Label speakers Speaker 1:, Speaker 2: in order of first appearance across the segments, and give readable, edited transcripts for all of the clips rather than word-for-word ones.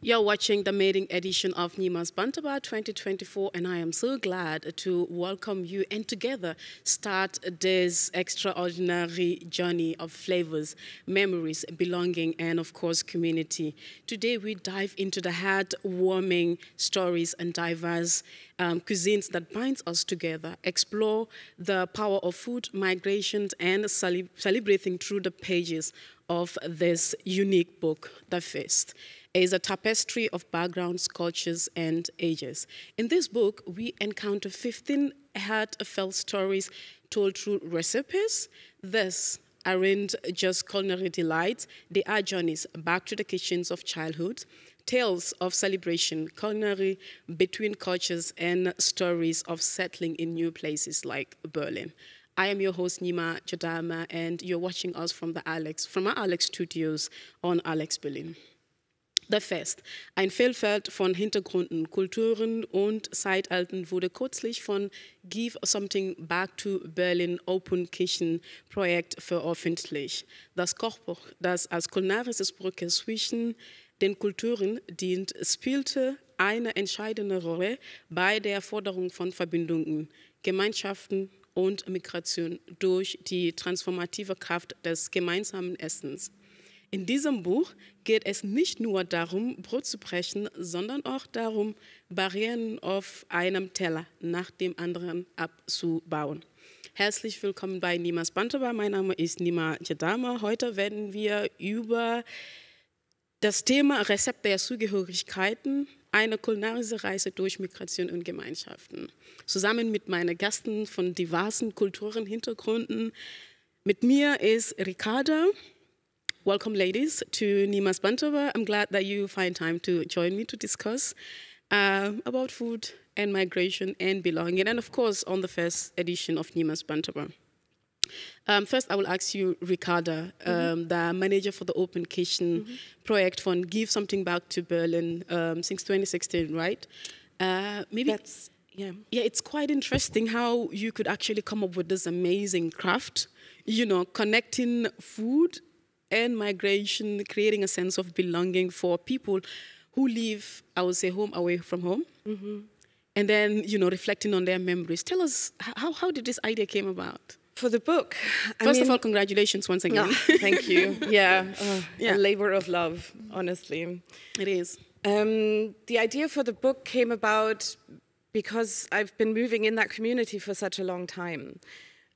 Speaker 1: You're watching the maiden edition of Nyimas B 2024, and I am so glad to welcome you and together start this extraordinary journey of flavors, memories, belonging, and of course, community. Today, we dive into the heart-warming stories and diverse cuisines that binds us together, explore the power of food, migration, and celebrating through the pages of this unique book, The Feast. Is a tapestry of backgrounds, cultures, and ages. In this book, we encounter 15 heartfelt stories told through recipes. These aren't just culinary delights, they are journeys back to the kitchens of childhood, tales of celebration, culinary between cultures, and stories of settling in new places like Berlin. I am your host, Nyima Jadama, and you're watching us from our ALEX studios on ALEX Berlin. The Fest. Ein Vielfalt von Hintergründen, Kulturen und Zeitaltern wurde kürzlich von Give Something Back to Berlin Open Kitchen Projekt veröffentlicht. Das Kochbuch, das als kulinarische Brücke zwischen den Kulturen dient, spielte eine entscheidende Rolle bei der Forderung von Verbindungen, Gemeinschaften und Migration durch die transformative Kraft des gemeinsamen Essens. In diesem Buch geht es nicht nur darum, Brot zu brechen, sondern auch darum, Barrieren auf einem Teller nach dem anderen abzubauen. Herzlich willkommen bei Nyimas B. Mein Name ist Nyima Jadama. Heute werden wir über das Thema Rezepte der Zugehörigkeiten, eine kulinarische Reise durch Migration und Gemeinschaften. Zusammen mit meinen Gästen von diversen Kulturen, Hintergründen. Mit mir ist Ricarda. Welcome, ladies, to Nyimas B. I'm glad that you find time to join me to discuss about food and migration and belonging, and of course, on the first edition of Nyimas B. First, I will ask you, Ricarda, the manager for the Open Kitchen Projekt von Give Something Back to Berlin since 2016, right? Maybe that's, yeah, it's quite interesting how you could actually come up with this amazing craft, you know, connecting food and migration, creating a sense of belonging for people who live, I would say, home away from home, and then, you know, reflecting on their memories. Tell us, how did this idea came about?
Speaker 2: For the book?
Speaker 1: First of all, congratulations once again.
Speaker 2: Oh, thank you. Yeah, a labor of love, honestly.
Speaker 1: It is.
Speaker 2: The idea for the book came about because I've been moving in that community for such a long time.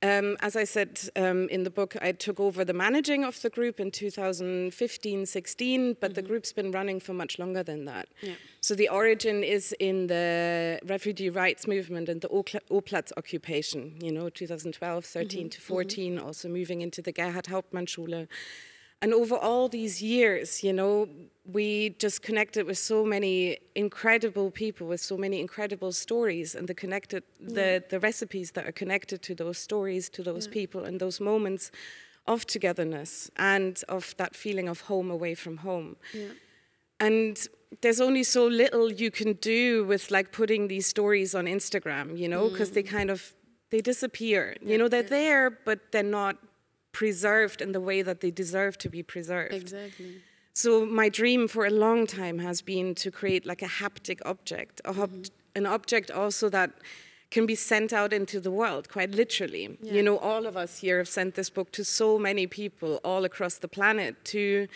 Speaker 2: As I said in the book, I took over the managing of the group in 2015-16, but the group's been running for much longer than that. Yeah. So the origin is in the refugee rights movement and the O-Platz occupation, you know, 2012, 13 to 14, also moving into the Gerhard Hauptmann Schule. And over all these years, you know, we just connected with so many incredible people, with so many incredible stories, and the recipes that are connected to those stories, to those people, and those moments of togetherness and of that feeling of home away from home. Yeah. And there's only so little you can do with like putting these stories on Instagram, you know, because they disappear. Yeah. You know, they're there, but they're not preserved in the way that they deserve to be preserved.
Speaker 1: Exactly.
Speaker 2: So my dream for a long time has been to create like a haptic object, an object also that can be sent out into the world, quite literally. Yeah. You know, all of us here have sent this book to so many people all across the planet to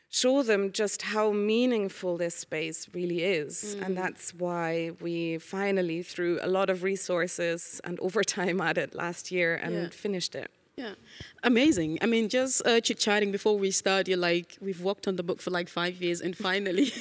Speaker 2: show them just how meaningful this space really is. And that's why we finally threw a lot of resources and overtime at it last year and finished it.
Speaker 1: Yeah, amazing. I mean, just chit-chatting before we start, you're like, we've worked on the book for like 5 years, and finally,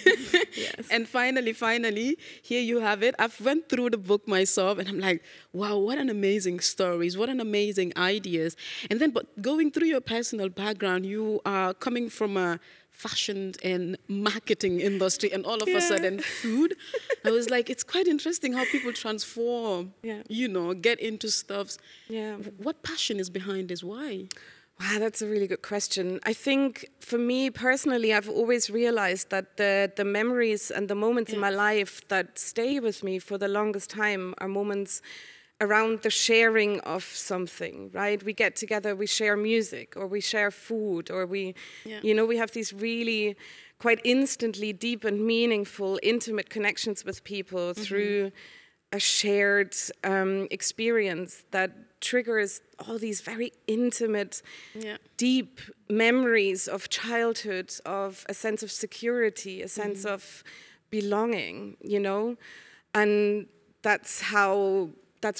Speaker 1: and finally, here you have it. I've went through the book myself, and I'm like, wow, what an amazing stories, what an amazing ideas. And then, but going through your personal background, you are coming from a fashion and marketing industry, and all of a sudden food. I was like, it's quite interesting how people transform, you know, get into stuffs. Yeah. What passion is behind this? Why?
Speaker 2: Wow, that's a really good question. I think for me personally, I've always realized that the memories and the moments in my life that stay with me for the longest time are moments around the sharing of something, right? We get together, we share music, or we share food, or we, you know, we have these really quite instantly deep and meaningful, intimate connections with people through a shared experience that triggers all these very intimate, deep memories of childhood, of a sense of security, a sense of belonging, you know? And that's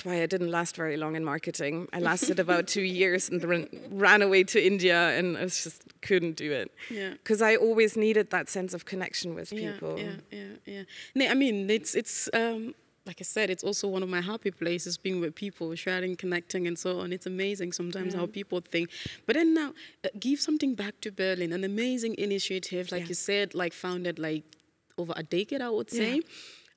Speaker 2: why I didn't last very long in marketing. I lasted about 2 years and ran away to India, and I just couldn't do it. Because I always needed that sense of connection with people.
Speaker 1: No, I mean, it's like I said, it's also one of my happy places, being with people, sharing, connecting, and so on. It's amazing sometimes how people think. But then now, Give Something Back to Berlin, an amazing initiative, like you said, like founded like over a decade, I would say.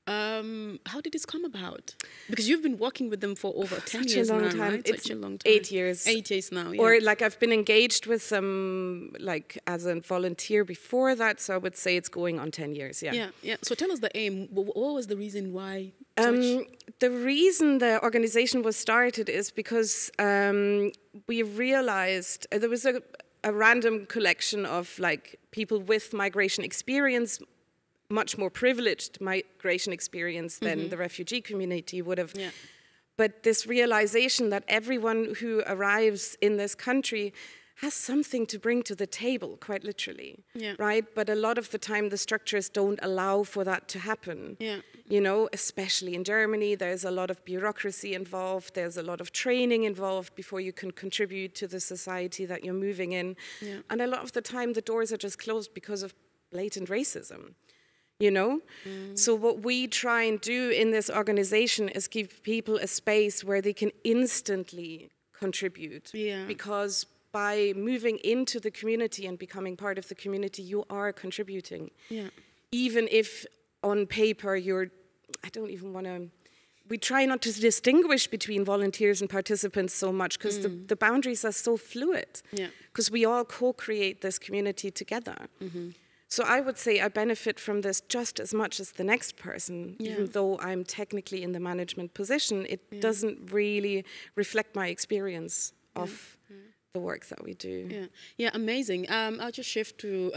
Speaker 1: How did this come about? Because you've been working with them for over 10 years now, right?
Speaker 2: It's
Speaker 1: such a long time.
Speaker 2: 8 years.
Speaker 1: 8 years now,
Speaker 2: Or like I've been engaged with them like as a volunteer before that, so I would say it's going on 10 years,
Speaker 1: So tell us the aim. What was the reason why?
Speaker 2: The reason the organization was started is because we realized there was a random collection of like people with migration experience, much more privileged migration experience than the refugee community would have. But this realization that everyone who arrives in this country has something to bring to the table, quite literally, right? But a lot of the time the structures don't allow for that to happen. You know, especially in Germany, there's a lot of bureaucracy involved, there's a lot of training involved before you can contribute to the society that you're moving in. And a lot of the time the doors are just closed because of blatant racism. You know? So what we try and do in this organization is give people a space where they can instantly contribute. Because by moving into the community and becoming part of the community, you are contributing. Even if on paper I don't even want to, we try not to distinguish between volunteers and participants so much because the boundaries are so fluid. Because we all co-create this community together. So I would say I benefit from this just as much as the next person, even though I'm technically in the management position. It doesn't really reflect my experience of the work that we do.
Speaker 1: Amazing. I'll just shift to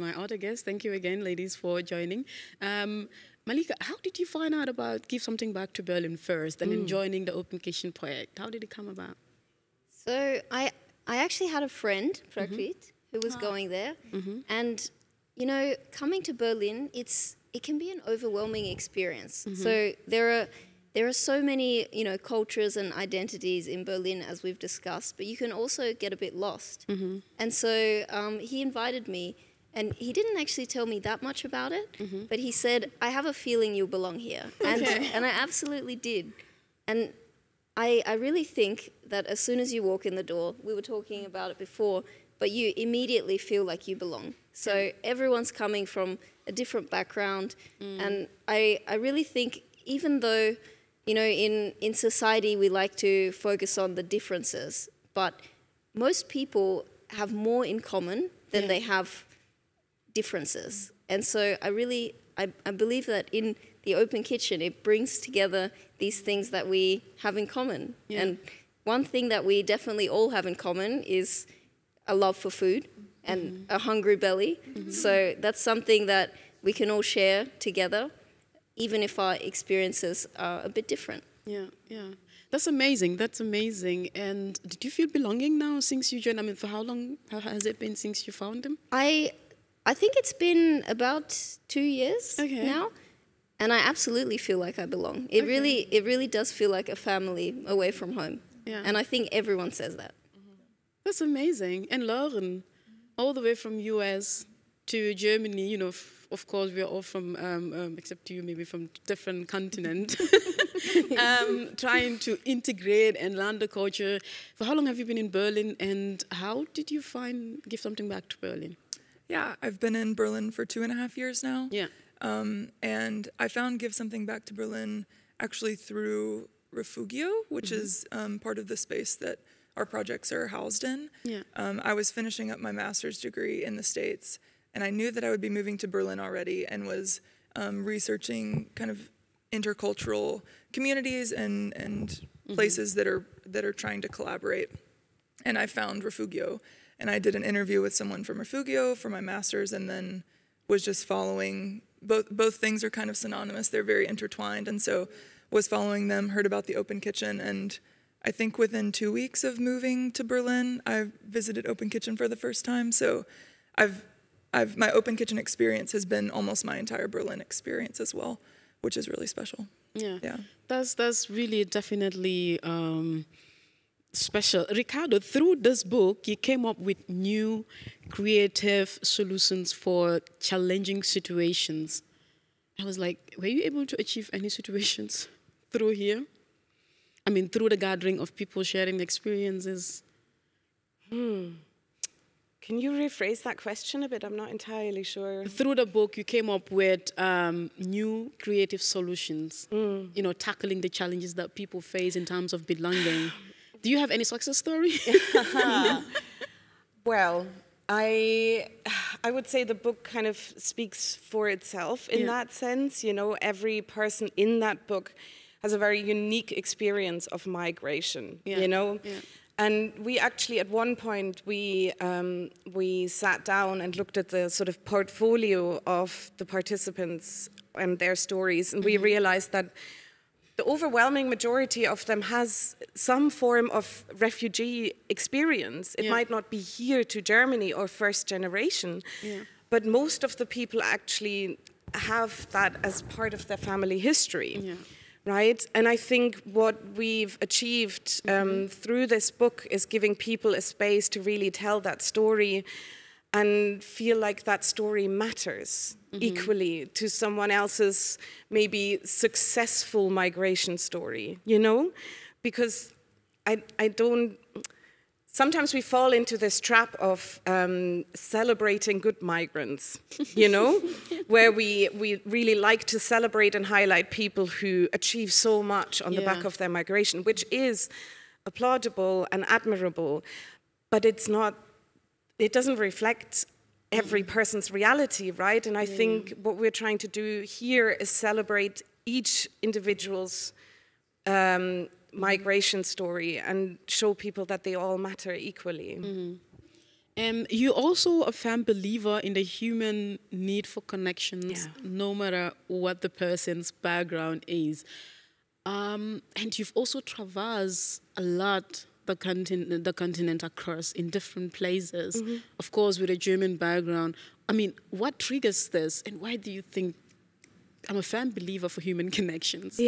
Speaker 1: my other guests. Thank you again, ladies, for joining. Malika, how did you find out about Give Something Back to Berlin first and then joining the Open Kitchen project? How did it come about?
Speaker 3: So I actually had a friend, Projekt, who was going there. And, you know, coming to Berlin, it can be an overwhelming experience. So there are so many, you know, cultures and identities in Berlin, as we've discussed, but you can also get a bit lost. And so he invited me, and he didn't actually tell me that much about it, but he said, I have a feeling you'll belong here. And I absolutely did. And I really think that as soon as you walk in the door, we were talking about it before, but you immediately feel like you belong. So everyone's coming from a different background. And I really think, even though, you know, in society we like to focus on the differences, but most people have more in common than they have differences. And so I believe that in the Open Kitchen, it brings together these things that we have in common. And one thing that we definitely all have in common is a love for food and a hungry belly. So that's something that we can all share together, even if our experiences are a bit different. That's amazing. That's amazing. And did you feel belonging now since you joined? I mean, for how long has it been since you found them? I think it's been about 2 years now. And I absolutely feel like I belong. It really does feel like a family away from home. And I think everyone says that. That's amazing. And Lauren, all the way from US to Germany, you know, of course, we're all from, except you, maybe from different continent, trying to integrate and learn the culture. For how long have you been in Berlin, and how did you find Give Something Back to Berlin?
Speaker 4: Yeah, I've been in Berlin for 2.5 years now. And I found Give Something Back to Berlin actually through Refugio, which is part of the space that our projects are housed in. I was finishing up my master's degree in the States, and I knew that I would be moving to Berlin already, and was researching kind of intercultural communities and places that are trying to collaborate. And I found Refugio, and I did an interview with someone from Refugio for my master's, and then was just following. Both things are kind of synonymous. They're very intertwined, and so was following them, heard about the Open Kitchen, and I think within 2 weeks of moving to Berlin, I visited Open Kitchen for the first time. So my Open Kitchen experience has been almost my entire Berlin experience as well, which is really special.
Speaker 1: Yeah. That's really definitely special. Ricardo, through this book, you came up with new creative solutions for challenging situations. I was like, were you able to achieve any situations through here? I mean, through the gathering of people sharing experiences.
Speaker 2: Can you rephrase that question a bit? I'm not entirely sure.
Speaker 1: Through the book, you came up with new creative solutions, tackling the challenges that people face in terms of belonging. Do you have any success story?
Speaker 2: Well, I would say the book kind of speaks for itself in that sense. Every person in that book has a very unique experience of migration, And we actually, at one point, we sat down and looked at the sort of portfolio of the participants and their stories, and we realized that the overwhelming majority of them has some form of refugee experience. It might not be here to Germany or first generation, but most of the people actually have that as part of their family history. Right? And I think what we've achieved through this book is giving people a space to really tell that story and feel like that story matters equally to someone else's maybe successful migration story, Because I don't... Sometimes we fall into this trap of celebrating good migrants, where we really like to celebrate and highlight people who achieve so much on the back of their migration, which is applaudable and admirable, but it doesn't reflect every person's reality, right? And I think what we're trying to do here is celebrate each individual's migration story and show people that they all matter equally.
Speaker 1: You're also a firm believer in the human need for connections, no matter what the person's background is. And you've also traversed a lot the continent across in different places, of course with a German background. I mean, what triggers this, and why do you think... I'm a firm believer for human connections.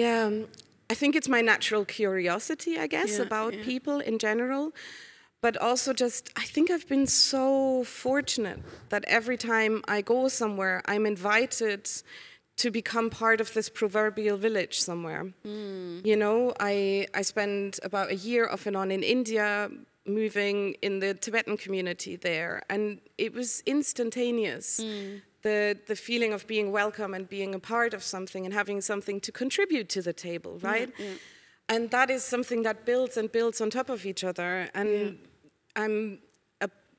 Speaker 2: I think it's my natural curiosity, I guess, about people in general. But also I think I've been so fortunate that every time I go somewhere, I'm invited to become part of this proverbial village somewhere. I spent about a year off and on in India, moving in the Tibetan community there. And it was instantaneous. The feeling of being welcome and being a part of something and having something to contribute to the table, right? And that is something that builds and builds on top of each other. And I'm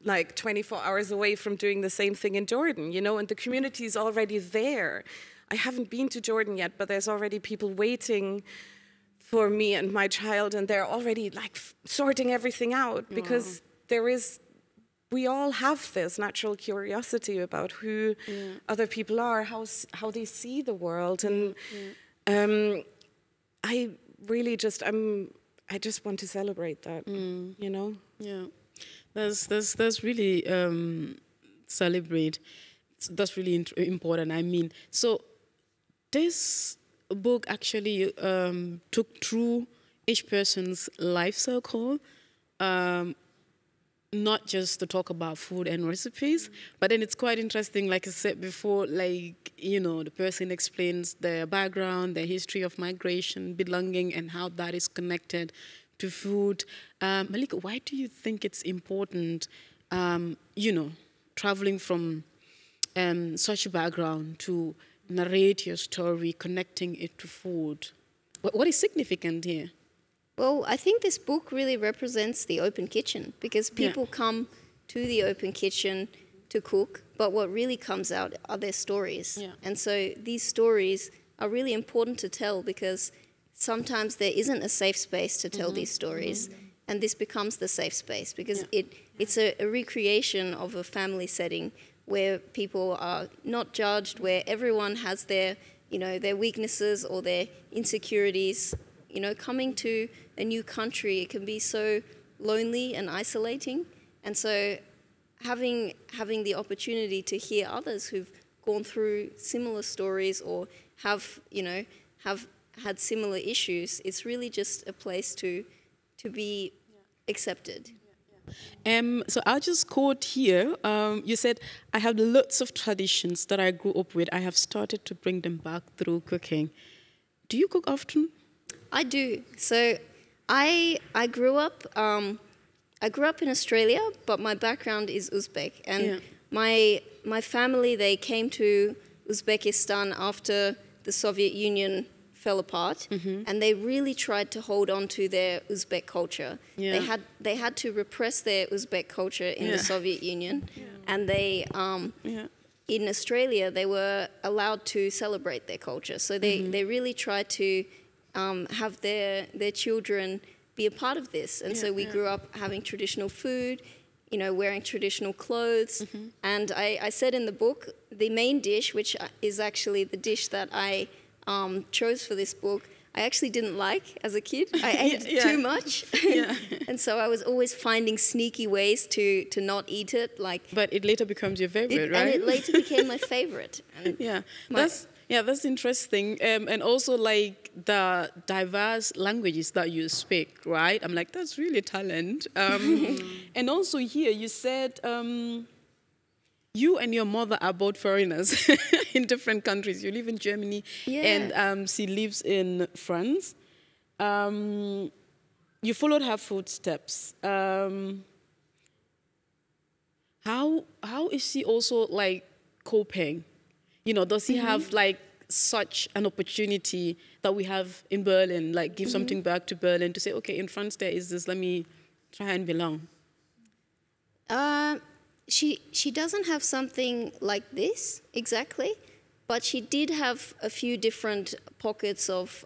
Speaker 2: like 24 hours away from doing the same thing in Jordan, and the community is already there. I haven't been to Jordan yet, but there's already people waiting for me and my child, and they're already like sorting everything out because we all have this natural curiosity about who other people are, how they see the world, and I really I just want to celebrate that,
Speaker 1: That's really celebrate. That's really important. I mean, so this book actually took through each person's life circle. Not just to talk about food and recipes, but then it's quite interesting, like I said before, the person explains their background, their history of migration, belonging, and how that is connected to food. Malika, why do you think it's important, traveling from such a background to narrate your story, connecting it to food? What is significant here?
Speaker 3: Well, I think this book really represents the open kitchen because people come to the open kitchen to cook, but what really comes out are their stories. And so these stories are really important to tell, because sometimes there isn't a safe space to tell these stories, and this becomes the safe space, because it's a recreation of a family setting where people are not judged, where everyone has their, you know, their weaknesses or their insecurities. You know, coming to a new country, it can be so lonely and isolating, and so having the opportunity to hear others who've gone through similar stories or have had similar issues, it's really just a place to be accepted.
Speaker 1: So I'll just quote here. You said, I have lots of traditions that I grew up with. I have started to bring them back through cooking. Do you cook often?
Speaker 3: I do. So I grew up in Australia, but my background is Uzbek, and my family, they came to Uzbekistan after the Soviet Union fell apart, and they really tried to hold on to their Uzbek culture. They had to repress their Uzbek culture in the Soviet Union, and they in Australia they were allowed to celebrate their culture. So they really tried to have their children be a part of this, and so we grew up having traditional food, you know, wearing traditional clothes. And I said in the book, the main dish, which is actually the dish that I chose for this book, I actually didn't like as a kid. I ate too much. And so I was always finding sneaky ways to not eat it.
Speaker 1: But it later becomes your favorite, right?
Speaker 3: And it later became my favorite. And
Speaker 1: that's interesting. And also like the diverse languages that you speak, right? I'm like, that's really talent. And also here you said you and your mother are both foreigners in different countries. You live in Germany and she lives in France. You followed her footsteps. How is she also like coping? You know, does he have like such an opportunity that we have in Berlin, like give something back to Berlin to say, okay, in France there is this, let me try and belong?
Speaker 3: She doesn't have something like this exactly, but she did have a few different pockets of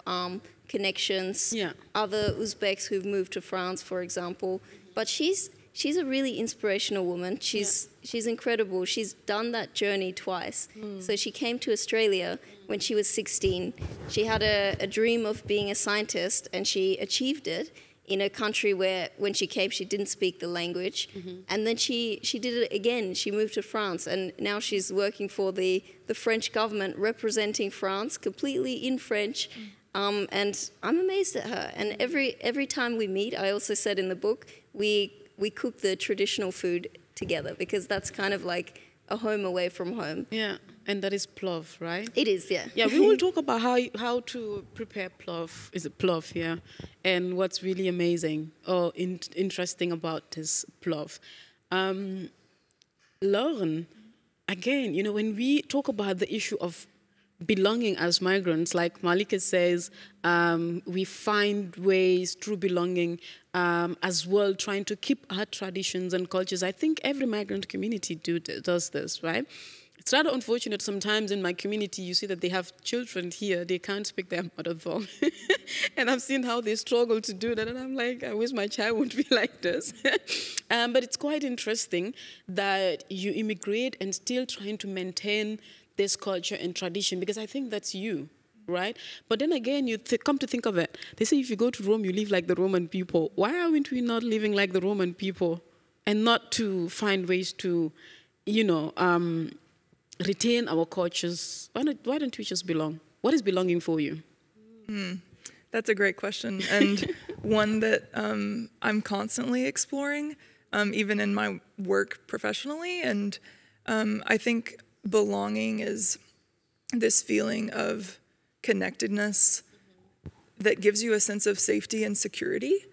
Speaker 3: connections. Other Uzbeks who've moved to France, for example. But she's a really inspirational woman. She's incredible. She's done that journey twice. So she came to Australia when she was 16. She had a dream of being a scientist, and she achieved it in a country where, when she came, she didn't speak the language. And then she did it again. She moved to France, and now she's working for the French government, representing France completely in French. And I'm amazed at her. And every time we meet, I also said in the book, we cook the traditional food together, because that's kind of like a home away from home.
Speaker 1: Yeah, and that is plov, right?
Speaker 3: It is, yeah.
Speaker 1: Yeah, we will talk about how to prepare plov. Is it plov, yeah? And what's really amazing or interesting about this plov. Lauren, again, you know, when we talk about the issue of belonging as migrants, like Malika says, we find ways through belonging as well, trying to keep our traditions and cultures. I think every migrant community does this, right? It's rather unfortunate sometimes in my community, you see that they have children here, they can't speak their mother tongue. And I've seen how they struggle to do that, and I'm like, I wish my child would be like this. But it's quite interesting that you immigrate and still trying to maintain this culture and tradition, because I think that's you, right? But then again, you come to think of it, they say if you go to Rome, you live like the Roman people. Why aren't we not living like the Roman people and not to find ways to, you know, retain our cultures? Why don't we just belong? What is belonging for you?
Speaker 4: That's a great question, and one that I'm constantly exploring, even in my work professionally. And I think belonging is this feeling of connectedness that gives you a sense of safety and security.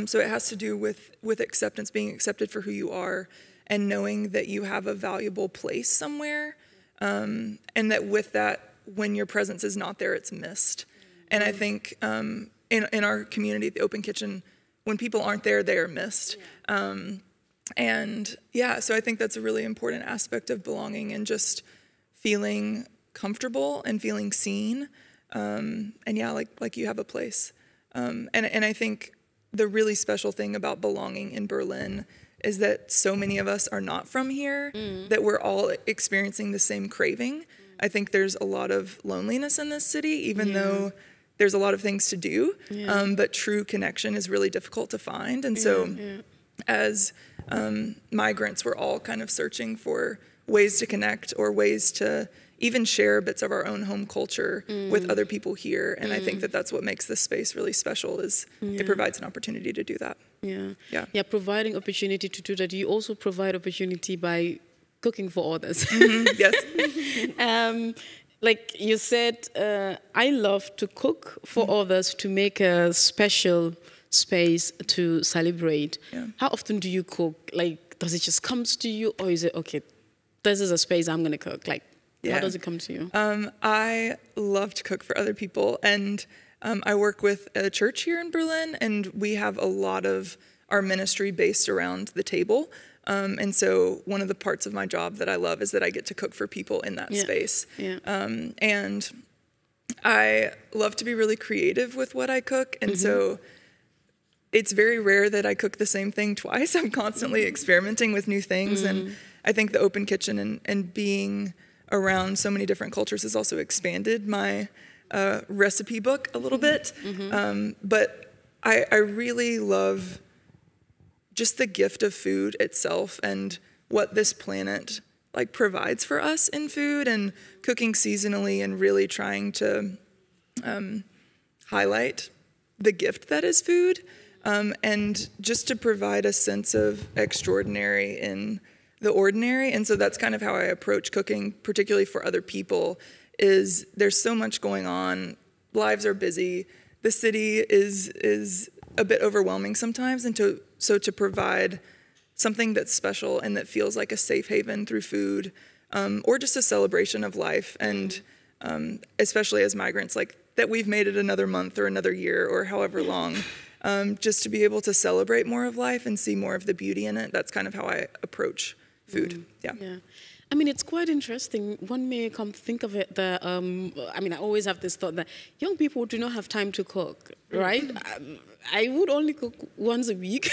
Speaker 4: So it has to do with acceptance, being accepted for who you are, and knowing that you have a valuable place somewhere, and that with that, when your presence is not there, it's missed. And I think in our community, the Open Kitchen, when people aren't there, they are missed. So I think that's a really important aspect of belonging, and just feeling comfortable and feeling seen. And yeah, like you have a place. And I think the really special thing about belonging in Berlin is that so many of us are not from here, that we're all experiencing the same craving. I think there's a lot of loneliness in this city, even though there's a lot of things to do, but true connection is really difficult to find. And so as migrants, we're all kind of searching for ways to connect or ways to even share bits of our own home culture with other people here. And I think that that's what makes this space really special, is it provides an opportunity to do that. Yeah, providing opportunity to do that. You also provide opportunity by cooking for others.
Speaker 1: Yes. Like you said, I love to cook for others to make a special space to celebrate. How often do you cook? Like, does it just come to you, or is it, okay, this is a space I'm going to cook? Like, how does it come to you?
Speaker 4: I love to cook for other people, and I work with a church here in Berlin, and we have a lot of our ministry based around the table. And so one of the parts of my job that I love is that I get to cook for people in that space. And I love to be really creative with what I cook. And so it's very rare that I cook the same thing twice. I'm constantly experimenting with new things. And I think the Open Kitchen and being around so many different cultures has also expanded my recipe book a little bit. But I really love just the gift of food itself and what this planet like provides for us in food, and cooking seasonally and really trying to highlight the gift that is food, and just to provide a sense of extraordinary in the ordinary. And so that's kind of how I approach cooking, particularly for other people, is there's so much going on, lives are busy, the city is a bit overwhelming sometimes, and so to provide something that's special and that feels like a safe haven through food, or just a celebration of life, and especially as migrants, like that we've made it another month or another year or however long, just to be able to celebrate more of life and see more of the beauty in it. That's kind of how I approach food. Yeah.
Speaker 1: I mean, it's quite interesting. One may come to think of it that, I mean, I always have this thought that young people do not have time to cook, right? I would only cook once a week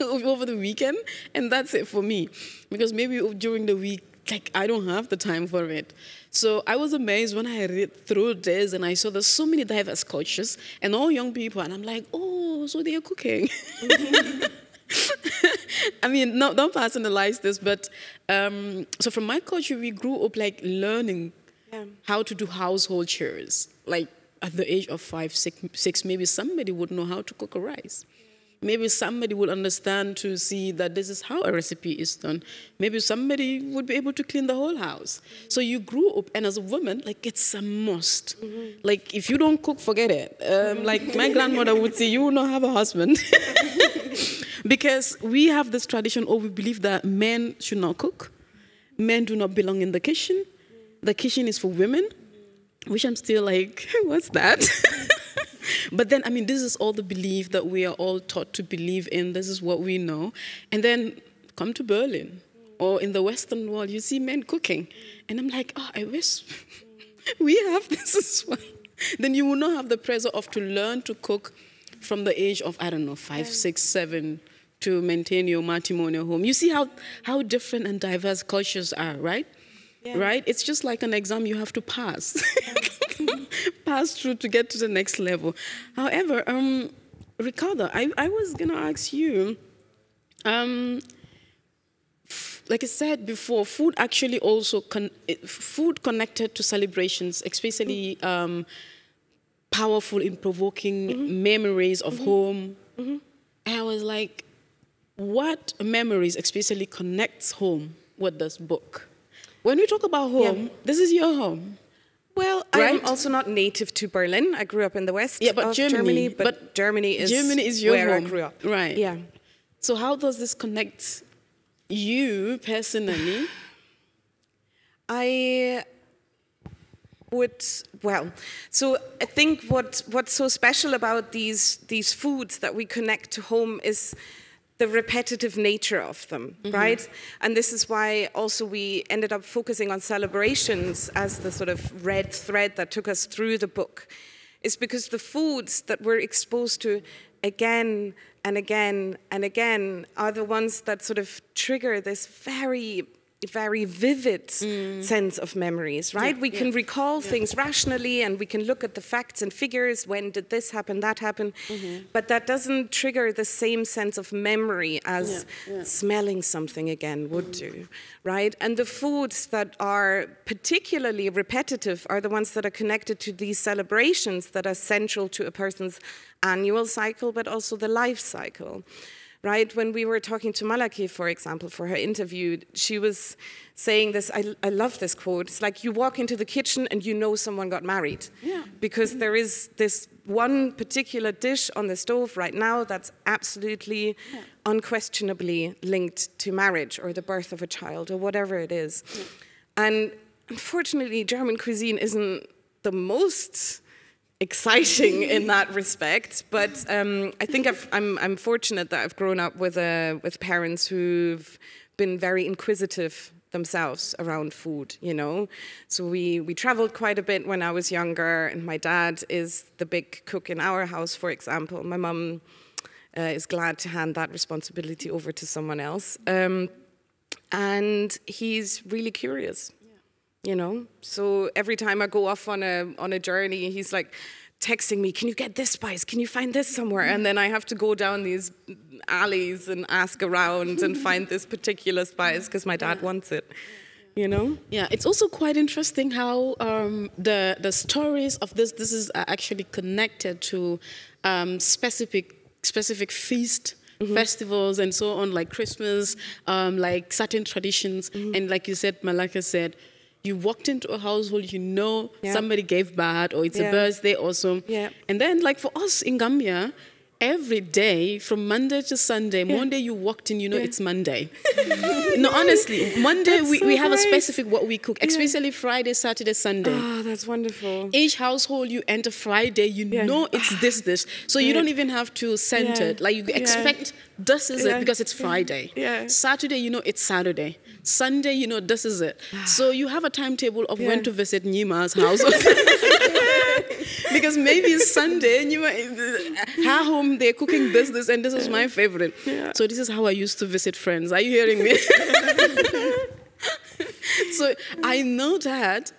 Speaker 1: over the weekend, and that's it for me. Because maybe during the week, like, I don't have the time for it. So I was amazed when I read through this and I saw there's so many diverse cultures and all young people, and I'm like, oh, so they are cooking. I mean, no, don't personalize this, but so from my culture, we grew up like learning how to do household chores. Like at the age of 5, 6, maybe somebody would know how to cook a rice. Maybe somebody would understand to see that this is how a recipe is done. Maybe somebody would be able to clean the whole house. So you grew up, and as a woman, like, it's a must. Like, if you don't cook, forget it. Like my grandmother would say, you will not have a husband. Because we have this tradition, or we believe that men should not cook. Men do not belong in the kitchen. The kitchen is for women, which I'm still like, what's that? But then, I mean, this is all the belief that we are all taught to believe in. This is what we know. And then come to Berlin or in the Western world, you see men cooking. And I'm like, oh, I wish we have this as well. Then you will not have the pressure of to learn to cook from the age of, I don't know, 5, 6, 7 to maintain your matrimonial home. You see how different and diverse cultures are, right? Yeah. Right? It's just like an exam you have to pass. Pass through to get to the next level. However, Ricardo, I was going to ask you, like I said before, food actually also, food connected to celebrations, especially powerful in provoking memories of home. And I was like, what memories especially connects home with this book? When we talk about home, this is your home.
Speaker 2: Well, right? I'm also not native to Berlin. I grew up in the west of Germany, but Germany is
Speaker 1: your
Speaker 2: where
Speaker 1: home.
Speaker 2: I grew up.
Speaker 1: Right.
Speaker 2: Yeah.
Speaker 1: So how does this connect you personally?
Speaker 2: I think what's so special about these foods that we connect to home is the repetitive nature of them, right? And this is why also we ended up focusing on celebrations as the sort of red thread that took us through the book. It's because the foods that we're exposed to again and again and again are the ones that sort of trigger this very vivid sense of memories, right? We can recall things rationally, and we can look at the facts and figures, when did this happen, that happen, but that doesn't trigger the same sense of memory as smelling something again would do, right? And the foods that are particularly repetitive are the ones that are connected to these celebrations that are central to a person's annual cycle, but also the life cycle. Right, when we were talking to Malaki, for example, for her interview, she was saying this, I love this quote, it's like you walk into the kitchen and you know someone got married. Because there is this one particular dish on the stove right now that's absolutely, unquestionably linked to marriage or the birth of a child or whatever it is. And unfortunately, German cuisine isn't the most exciting in that respect, but I think I'm fortunate that I've grown up with parents who've been very inquisitive themselves around food, you know. So we traveled quite a bit when I was younger, and my dad is the big cook in our house, for example. My mum is glad to hand that responsibility over to someone else, and he's really curious. You know, so every time I go off on a journey, he's like texting me, can you get this spice? Can you find this somewhere? And then I have to go down these alleys and ask around and find this particular spice because my dad wants it, you know?
Speaker 1: Yeah, it's also quite interesting how the stories of this is actually connected to specific feast festivals and so on, like Christmas, like certain traditions. And like you said, Malaka said, you walked into a household, you know somebody gave birth or it's a birthday also. And then like for us in Gambia, every day from Monday to Sunday, Monday you walked in, you know it's Monday. No, honestly, Monday we have a specific what we cook, especially Friday, Saturday, Sunday.
Speaker 2: Oh, that's wonderful.
Speaker 1: Each household you enter Friday, you know it's this dish. So you don't even have to center it. Like you expect this is it because it's Friday. Saturday, you know it's Saturday. Sunday, you know this is it. So you have a timetable of when to visit Nyima's house. Because maybe it's Sunday, her home, they're cooking this, and this is my favorite. So this is how I used to visit friends. Are you hearing me? So I know that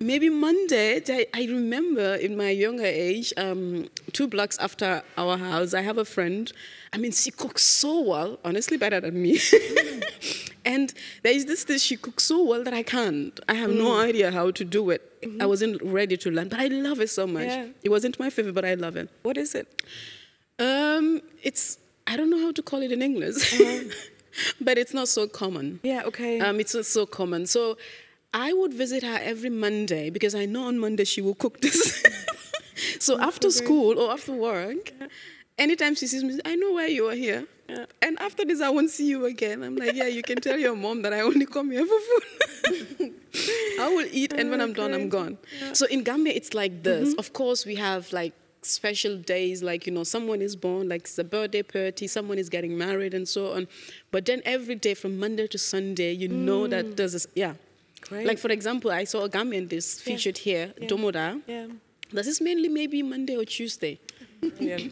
Speaker 1: maybe Monday, I remember in my younger age, 2 blocks after our house, I have a friend. I mean, she cooks so well, honestly better than me. And there is this dish she cooks so well that I can't. I have no idea how to do it. I wasn't ready to learn, but I love it so much. It wasn't my favorite, but I love it.
Speaker 2: What is it?
Speaker 1: It's, I don't know how to call it in English, but it's not so common. It's not so common. So I would visit her every Monday because I know on Monday she will cook this. So after school or after work, anytime she sees me, I know why you are here. And after this, I won't see you again. I'm like, you can tell your mom that I only come here for food. I will eat, and when I'm done, I'm gone. So in Gambia, it's like this. Of course, we have like special days, like, you know, someone is born, like it's a birthday party, someone is getting married, and so on. But then every day from Monday to Sunday, you know that there's this,
Speaker 2: Great.
Speaker 1: Like, for example, I saw a Gambian dish featured here, Domoda. This is mainly maybe Monday or Tuesday.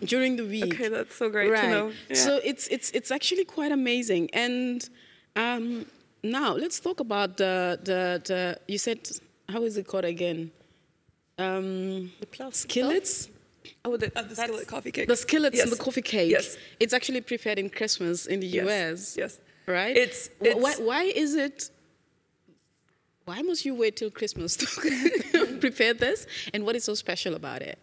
Speaker 1: During the week.
Speaker 2: Okay, that's so great to know.
Speaker 1: So it's actually quite amazing. And now let's talk about the you said, how is it called again?
Speaker 2: The
Speaker 1: skillets?
Speaker 4: Oh, the skillet coffee cake.
Speaker 1: The skillets and the coffee cake.
Speaker 4: Yes.
Speaker 1: It's actually prepared in Christmas in the US.
Speaker 4: Yes.
Speaker 1: Right?
Speaker 4: It's
Speaker 1: why is it? Why must you wait till Christmas to prepare this? And what is so special about it?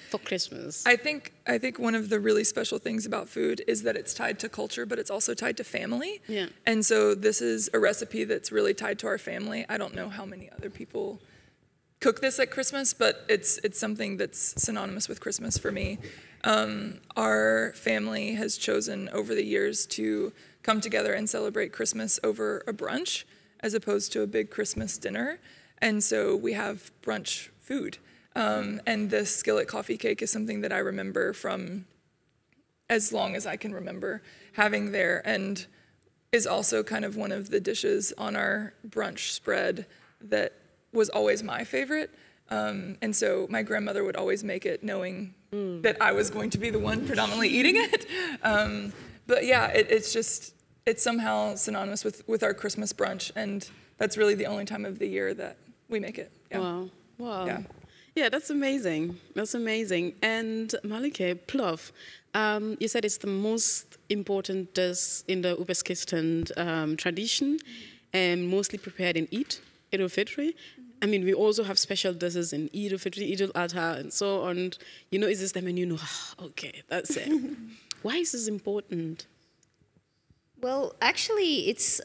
Speaker 1: For Christmas.
Speaker 4: I think one of the really special things about food is that it's tied to culture, but it's also tied to family. And so this is a recipe that's really tied to our family. I don't know how many other people cook this at Christmas, but it's something that's synonymous with Christmas for me. Our family has chosen over the years to come together and celebrate Christmas over a brunch as opposed to a big Christmas dinner. And so we have brunch food. And the skillet coffee cake is something that I remember from as long as I can remember having there, and is also kind of one of the dishes on our brunch spread that was always my favorite. And so my grandmother would always make it knowing that I was going to be the one predominantly eating it. But yeah, it's somehow synonymous with our Christmas brunch, and that's really the only time of the year that we make it. Yeah.
Speaker 1: Wow. Yeah, that's amazing. That's amazing. And Malike, plov, you said it's the most important dish in the Uzbekistan tradition, and mostly prepared in Eid al-Fitr. I mean, we also have special dishes in Eid al-Fitr, Eid al-Adha, and so on. You know, it's this time when you know, okay, that's it. Why is this important?
Speaker 3: Well, actually, it's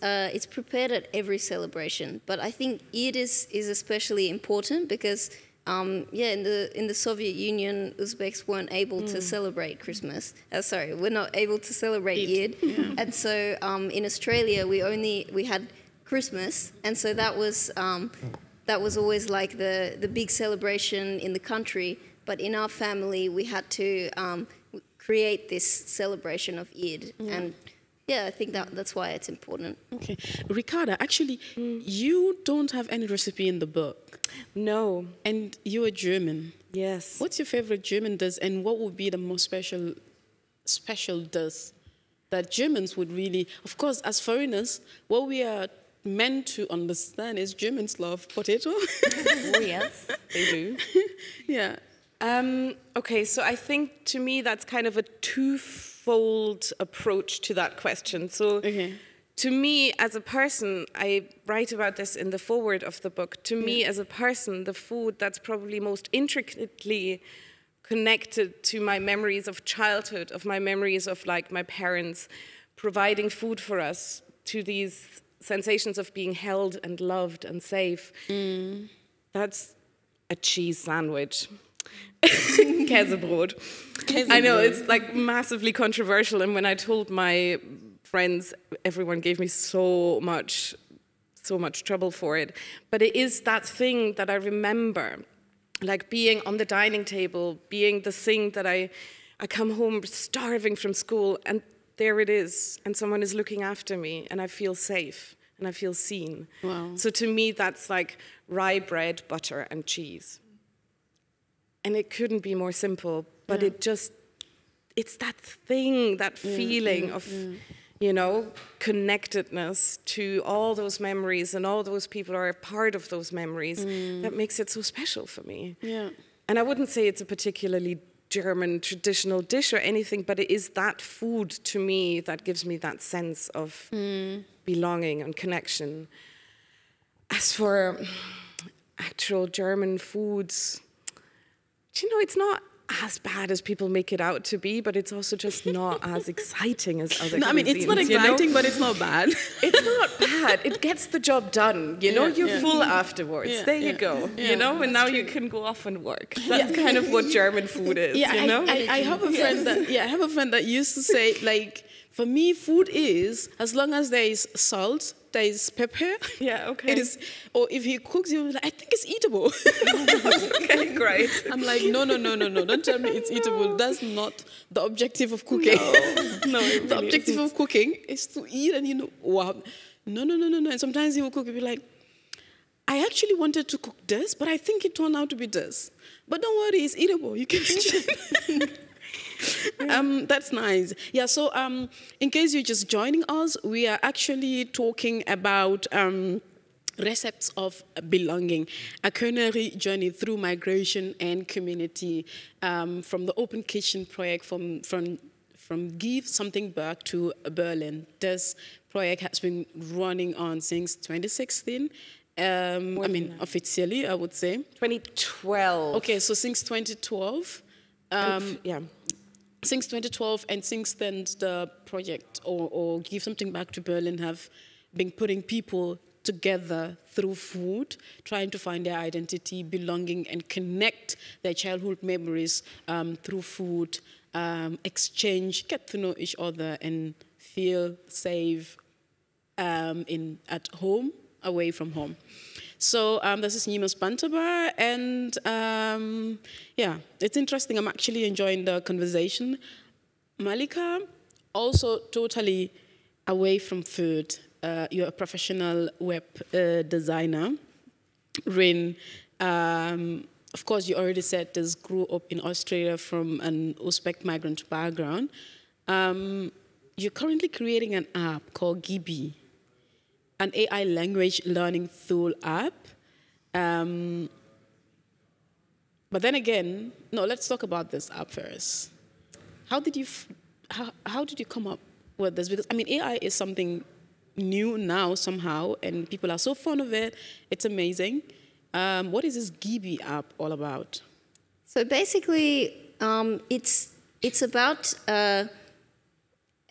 Speaker 3: prepared at every celebration, but I think Eid is especially important because, in the Soviet Union, Uzbeks weren't able to celebrate Christmas. We're not able to celebrate Eid, and so in Australia we had Christmas, and so that was always like the big celebration in the country. But in our family, we had to create this celebration of Eid, and I think that's why it's important.
Speaker 1: Okay. Ricarda, actually, you don't have any recipe in the book.
Speaker 2: No.
Speaker 1: And you are German.
Speaker 2: Yes.
Speaker 1: What's your favorite German dish, and what would be the most special dish that Germans would really, of course, as foreigners, what we are meant to understand is Germans love potato.
Speaker 2: Oh, yes, they do.
Speaker 1: Yeah.
Speaker 2: Okay, so I think to me that's kind of a twofold approach to that question. So to me as a person, I write about this in the foreword of the book, to me as a person, the food that's probably most intricately connected to my memories of childhood, of my memories of like my parents providing food for us, to these sensations of being held and loved and safe. That's a cheese sandwich. Käsebrot. I know, it's like massively controversial, and when I told my friends, everyone gave me so much trouble for it. But it is that thing that I remember, like being on the dining table, being the thing that I come home starving from school, and there it is, and someone is looking after me, and I feel safe, and I feel seen.
Speaker 1: Wow.
Speaker 2: So to me, that's like rye bread, butter, and cheese. And it couldn't be more simple, but it's that thing, that feeling of, you know, connectedness to all those memories, and all those people are a part of those memories that makes it so special for me.
Speaker 1: Yeah.
Speaker 2: And I wouldn't say it's a particularly German traditional dish or anything, but it is that food to me that gives me that sense of belonging and connection. As for actual German foods, you know, it's not as bad as people make it out to be, but it's also just not as exciting as other cuisines.
Speaker 1: I mean, it's not exciting, but it's not bad.
Speaker 2: It's not bad. It gets the job done. You know, you're full afterwards. There you go. You know, and now you can go off and work. That's kind of what German food is.
Speaker 1: Yeah,
Speaker 2: you know?
Speaker 1: I have a friend that used to say, like, for me, food is, as long as there is salt, there is pepper.
Speaker 2: Yeah, okay.
Speaker 1: It is, or if he cooks, you'll be like, I think it's eatable.
Speaker 2: Okay, great.
Speaker 1: I'm like, no. Don't tell me it's eatable. That's not the objective of cooking.
Speaker 2: No, it
Speaker 1: the
Speaker 2: really
Speaker 1: objective
Speaker 2: isn't.
Speaker 1: of cooking is to eat, and you know, wow. No. And sometimes he will cook, he'll be like, I actually wanted to cook this, but I think it turned out to be this. But don't worry, it's eatable. You can eat it. That's nice. Yeah, so in case you're just joining us, we are actually talking about Recepts of Belonging, a culinary journey through migration and community from the Open Kitchen project from Give Something Back to Berlin. This project has been running on since 2016. Officially, I would say.
Speaker 2: 2012.
Speaker 1: Okay, so since 2012. Since 2012, and since then, the project or Give Something Back to Berlin have been putting people together through food, trying to find their identity, belonging, and connect their childhood memories through food, exchange, get to know each other, and feel safe at home, away from home. So this is Nyimas Bantabar, and it's interesting. I'm actually enjoying the conversation. Malika, also totally away from food. You're a professional web designer. Rin, of course, you already said this, grew up in Australia from an Uzbek migrant background. You're currently creating an app called Gibi, an AI language learning tool app. But then again, no, let's talk about this app first. How did you come up with this? Because I mean, AI is something new now somehow, and people are so fond of it. It's amazing. What is this Gibi app all about?
Speaker 3: So basically, it's about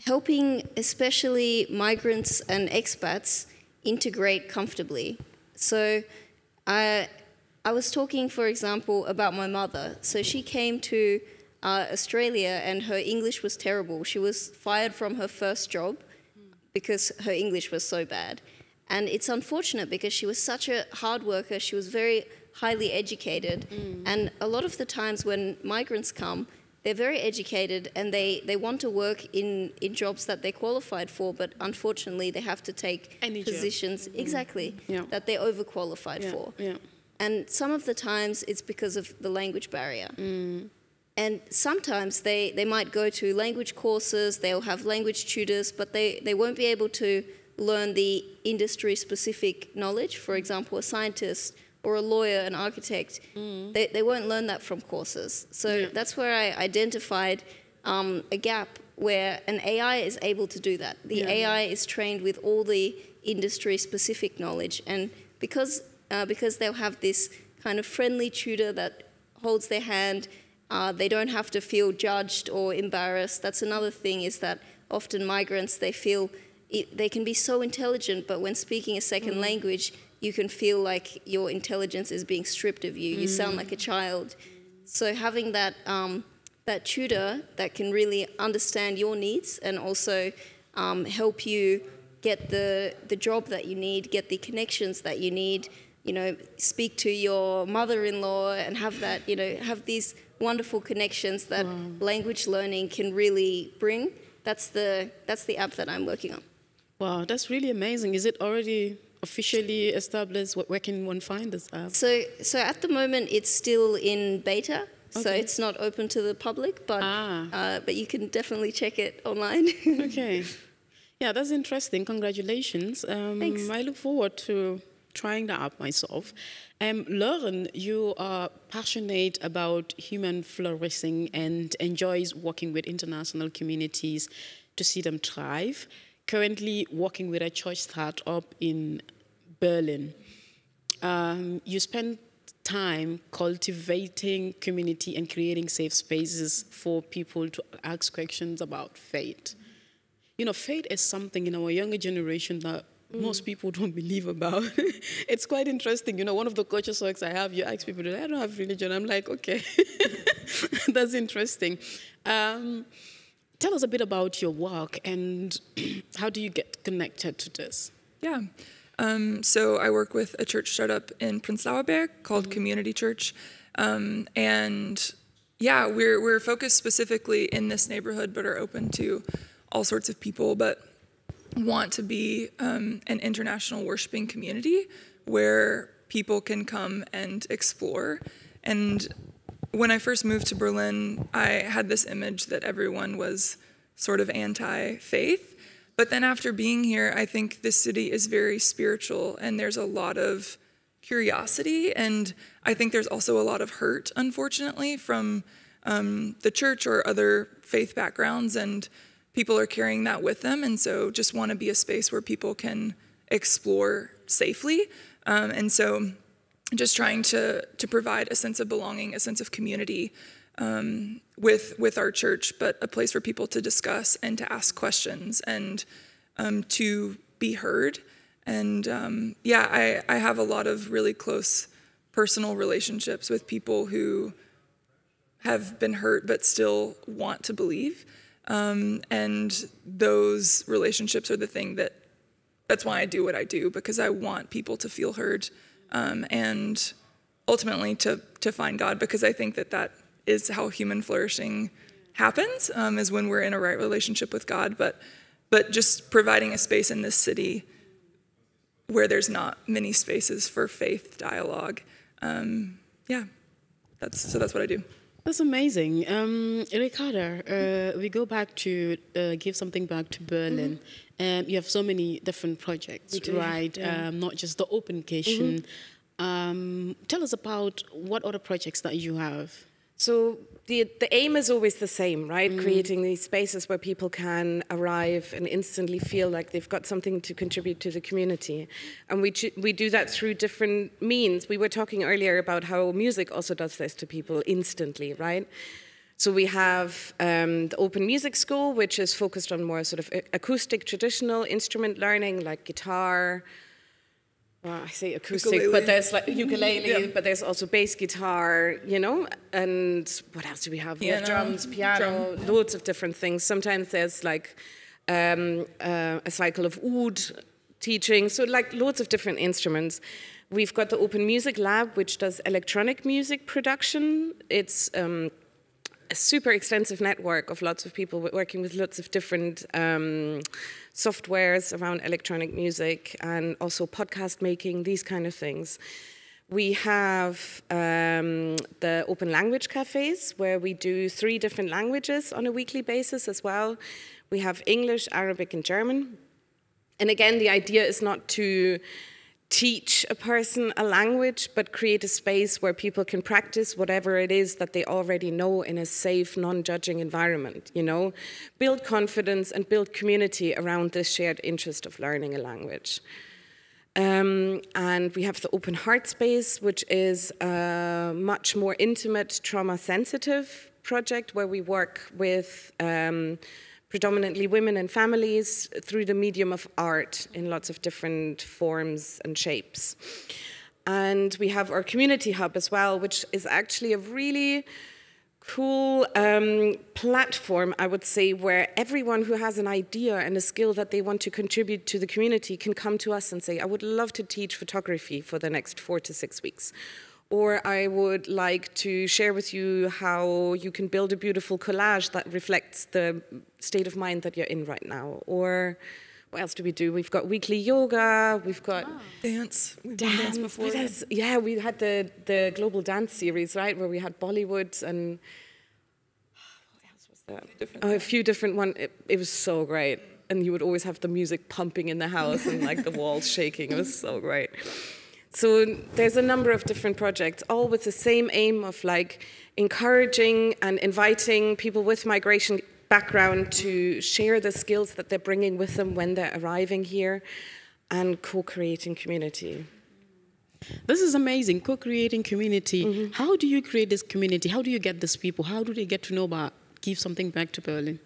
Speaker 3: helping especially migrants and expats integrate comfortably. So I was talking, for example, about my mother. So she came to Australia and her English was terrible. She was fired from her first job because her English was so bad. And it's unfortunate because she was such a hard worker. She was very highly educated. And a lot of the times when migrants come, they're very educated and they want to work in jobs that they're qualified for, but unfortunately they have to take positions that they're overqualified for. And some of the times it's because of the language barrier. And sometimes they might go to language courses, they'll have language tutors, but they won't be able to learn the industry-specific knowledge. For example, a scientist or a lawyer, an architect, they won't learn that from courses. So that's where I identified a gap where an AI is able to do that. The AI is trained with all the industry-specific knowledge, and because they'll have this kind of friendly tutor that holds their hand, they don't have to feel judged or embarrassed. That's another thing, is that often migrants, they feel they can be so intelligent, but when speaking a second language, you can feel like your intelligence is being stripped of you. You sound like a child. So having that that tutor that can really understand your needs and also help you get the job that you need, get the connections that you need, speak to your mother-in-law and have that, have these wonderful connections that language learning can really bring. That's the app that I'm working on.
Speaker 1: Wow, that's really amazing. Is it already officially established? Where can one find this app?
Speaker 3: So at the moment it's still in beta, so it's not open to the public, but you can definitely check it online.
Speaker 1: Okay, yeah, that's interesting. Congratulations.
Speaker 3: Thanks.
Speaker 1: I look forward to trying the app myself. Lauren, you are passionate about human flourishing and enjoys working with international communities to see them thrive. Currently working with a church startup in Berlin. You spend time cultivating community and creating safe spaces for people to ask questions about faith. Faith is something in our younger generation that most people don't believe about. It's quite interesting. One of the culture shocks I have, you ask people, I don't have religion. I'm like, okay, that's interesting. Tell us a bit about your work and how do you get connected to this?
Speaker 4: Yeah. So I work with a church startup in Prenzlauer Berg called Community Church. And yeah, we're focused specifically in this neighborhood, but are open to all sorts of people, but want to be an international worshiping community where people can come and explore. And when I first moved to Berlin, I had this image that everyone was sort of anti-faith. But then after being here, I think this city is very spiritual and there's a lot of curiosity. And I think there's also a lot of hurt, unfortunately, from the church or other faith backgrounds. And people are carrying that with them. And so just want to be a space where people can explore safely. And so just trying to provide a sense of belonging, a sense of community with our church, but a place for people to discuss and to ask questions and to be heard. And I have a lot of really close personal relationships with people who have been hurt but still want to believe. And those relationships are the thing that's why I do what I do, because I want people to feel heard. And ultimately to find God, because I think that is how human flourishing happens, is when we're in a right relationship with God, but just providing a space in this city where there's not many spaces for faith dialogue. That's what I do.
Speaker 1: That's amazing. Ricarda, we go back to give something back to Berlin. You have so many different projects, right? Yeah. Not just the Open Kitchen. Tell us about what other projects that you have.
Speaker 2: So the aim is always the same, right? Creating these spaces where people can arrive and instantly feel like they've got something to contribute to the community. And we do that through different means. We were talking earlier about how music also does this to people instantly, right? So we have the Open Music School, which is focused on more sort of acoustic, traditional instrument learning, like guitar. Well, I say acoustic, ukulele. But there's like ukulele, but there's also bass guitar, you know, and what else do we have? We have drums, piano, loads of different things. Sometimes there's like a cycle of oud teaching, so like loads of different instruments. We've got the Open Music Lab, which does electronic music production. It's a super extensive network of lots of people working with lots of different softwares around electronic music and also podcast making, these kind of things. We have the Open Language Cafes, where we do 3 different languages on a weekly basis as well. We have English, Arabic, and German. And again, the idea is not to teach a person a language, but create a space where people can practice whatever it is that they already know in a safe, non-judging environment, you know? Build confidence and build community around this shared interest of learning a language. And we have the Open Heart Space, which is a much more intimate, trauma-sensitive project where we work with predominantly women and families through the medium of art in lots of different forms and shapes. And we have our community hub as well, which is actually a really cool platform, I would say, where everyone who has an idea and a skill that they want to contribute to the community can come to us and say, I would love to teach photography for the next 4 to 6 weeks. Or I would like to share with you how you can build a beautiful collage that reflects the state of mind that you're in right now. Or what else do we do? We've got weekly yoga, we've got
Speaker 4: dance. We've done dance before.
Speaker 2: Yeah, we had the global dance series, right, where we had Bollywood and what else was that? A few different ones. It was so great. And you would always have the music pumping in the house and like the walls shaking. It was so great. So there's a number of different projects, all with the same aim of like encouraging and inviting people with migration background to share the skills that they're bringing with them when they're arriving here and co-creating community.
Speaker 1: This is amazing, co-creating community. How do you create this community? How do you get these people? How do they get to know about Give Something Back to Berlin?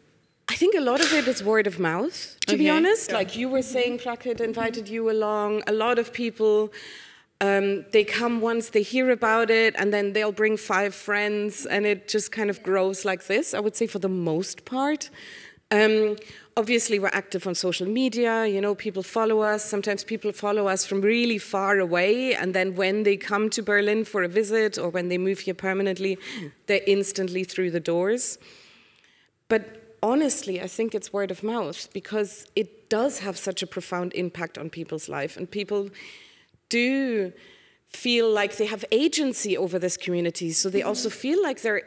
Speaker 2: I think a lot of it is word of mouth, to be honest. Yeah. Like you were saying, Prakrit invited you along. A lot of people... they come once, they hear about it, and then they'll bring 5 friends, and it just kind of grows like this, I would say, for the most part. Obviously, we're active on social media, you know, people follow us. Sometimes people follow us from really far away, and then when they come to Berlin for a visit or when they move here permanently, they're instantly through the doors. But honestly, I think it's word of mouth, because it does have such a profound impact on people's life, and people do feel like they have agency over this community, so they also feel like they're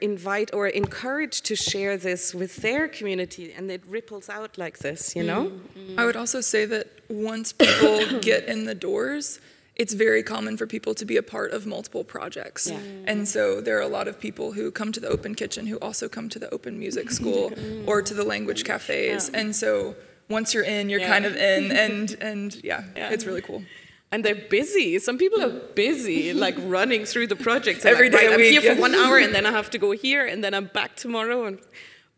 Speaker 2: encouraged to share this with their community, and it ripples out like this, you know?
Speaker 4: I would also say that once people get in the doors, it's very common for people to be a part of multiple projects. Yeah. And so there are a lot of people who come to the Open Kitchen who also come to the Open Music School or to the language cafes. Yeah. And so once you're in, you're kind of in, and it's really cool.
Speaker 2: And they're busy. Some people are busy, like running through the projects.
Speaker 4: Every day
Speaker 2: I'm here for 1 hour, and then I have to go here, and then I'm back tomorrow. And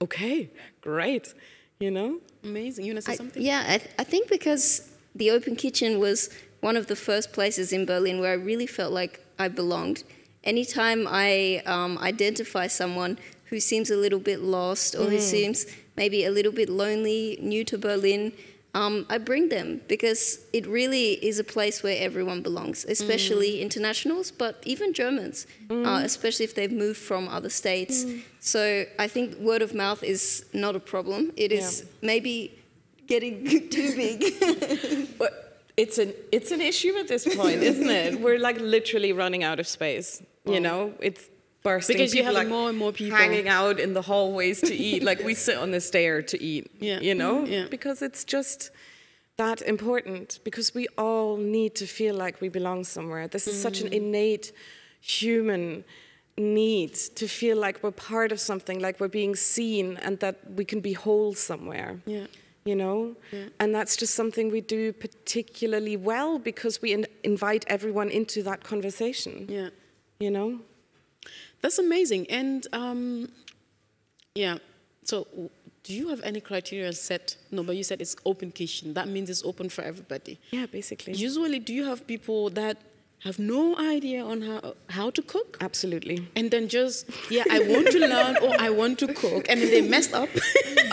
Speaker 2: okay, great, you know?
Speaker 1: Amazing. You want to say something?
Speaker 3: Yeah, I think because the Open Kitchen was one of the first places in Berlin where I really felt like I belonged. Anytime I identify someone who seems a little bit lost or who seems maybe a little bit lonely, new to Berlin, I bring them because it really is a place where everyone belongs, especially internationals, but even Germans, especially if they've moved from other states. So I think word of mouth is not a problem. It is maybe getting too big.
Speaker 2: But it's an issue at this point, isn't it? We're like literally running out of space. You know, it's bursting.
Speaker 1: Because you
Speaker 2: people,
Speaker 1: have
Speaker 2: like,
Speaker 1: more and more people
Speaker 2: hanging out in the hallways to eat. Like we sit on the stair to eat. You know, because it's just that important. Because we all need to feel like we belong somewhere. This is such an innate human need to feel like we're part of something, like we're being seen, and that we can be whole somewhere. You know, and that's just something we do particularly well because we invite everyone into that conversation. You know.
Speaker 1: That's amazing. And so do you have any criteria set? No, but you said it's open kitchen. That means it's open for everybody.
Speaker 2: Yeah, basically.
Speaker 1: Usually, do you have people that have no idea on how to cook?
Speaker 2: Absolutely.
Speaker 1: And then just, I want to learn or I want to cook. And then they messed up.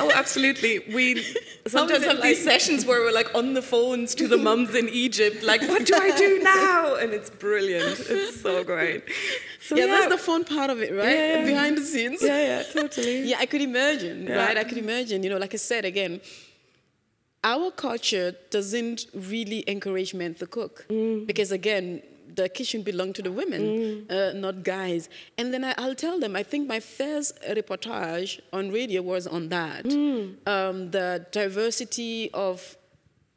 Speaker 2: Oh, absolutely. We sometimes have these sessions where we're like on the phones to the mums in Egypt, like, what do I do now? And it's brilliant. It's so great. So,
Speaker 1: that's the fun part of it, right? Behind the scenes.
Speaker 2: Yeah, totally.
Speaker 1: I could imagine, right? I could imagine, you know, like I said, again, our culture doesn't really encourage men to cook. Because again, the kitchen belongs to the women, not guys. And then I'll tell them, I think my first reportage on radio was on that. The diversity of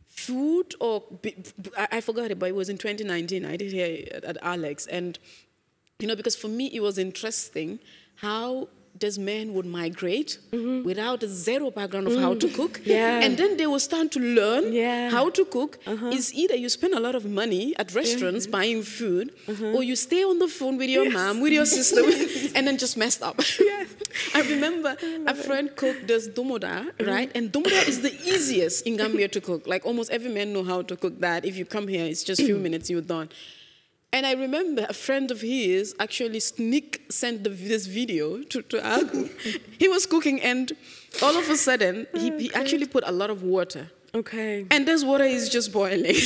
Speaker 1: food, or I forgot it, but it was in 2019. I did hear it at ALEX. And, you know, because for me, it was interesting how these men would migrate without a zero background of how to cook. And then they will start to learn how to cook. It's either you spend a lot of money at restaurants buying food, or you stay on the phone with your mom, with your sister, and then just messed up. I remember a friend cooked this domoda, right? And domoda is the easiest in Gambia to cook. Like almost every man know how to cook that. If you come here, it's just a few minutes, you're done. And I remember a friend of his actually sent this video to our group. He was cooking, and all of a sudden, he actually put a lot of water.
Speaker 2: Okay.
Speaker 1: And this water is just boiling.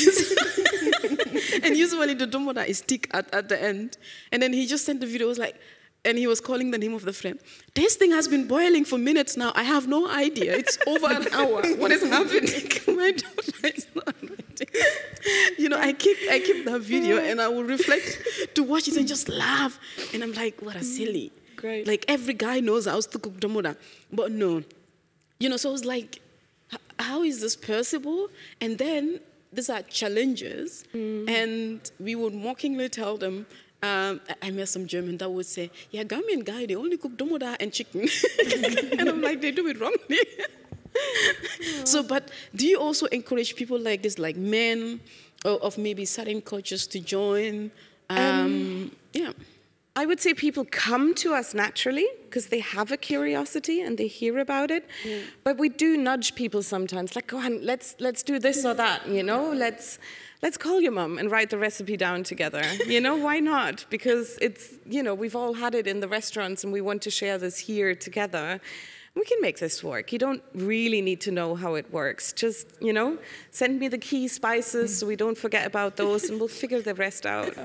Speaker 1: And usually the domoda is thick at the end. And then he just sent the video, was like, and he was calling the name of the friend. This thing has been boiling for minutes now. I have no idea. It's over an hour. What is happening? My daughter is not ready. You know, I keep that video and I will reflect to watch it and just laugh. And I'm like, what a silly.
Speaker 2: Great.
Speaker 1: Like every guy knows how to cook domoda. But no. You know, so I was like, how is this possible? And then these are challenges. And we would mockingly tell them, I met some German that would say, Gambian guy, they only cook domoda and chicken. And I'm like, they do it wrongly. So, but do you also encourage people like this, like men of maybe certain cultures to join?
Speaker 2: I would say people come to us naturally because they have a curiosity and they hear about it. But we do nudge people sometimes, like, go on, let's do this or that, you know, let's call your mum and write the recipe down together. You know, why not? Because it's, you know, we've all had it in the restaurants and we want to share this here together. We can make this work. You don't really need to know how it works. Just, you know, send me the key spices so we don't forget about those and we'll figure the rest out.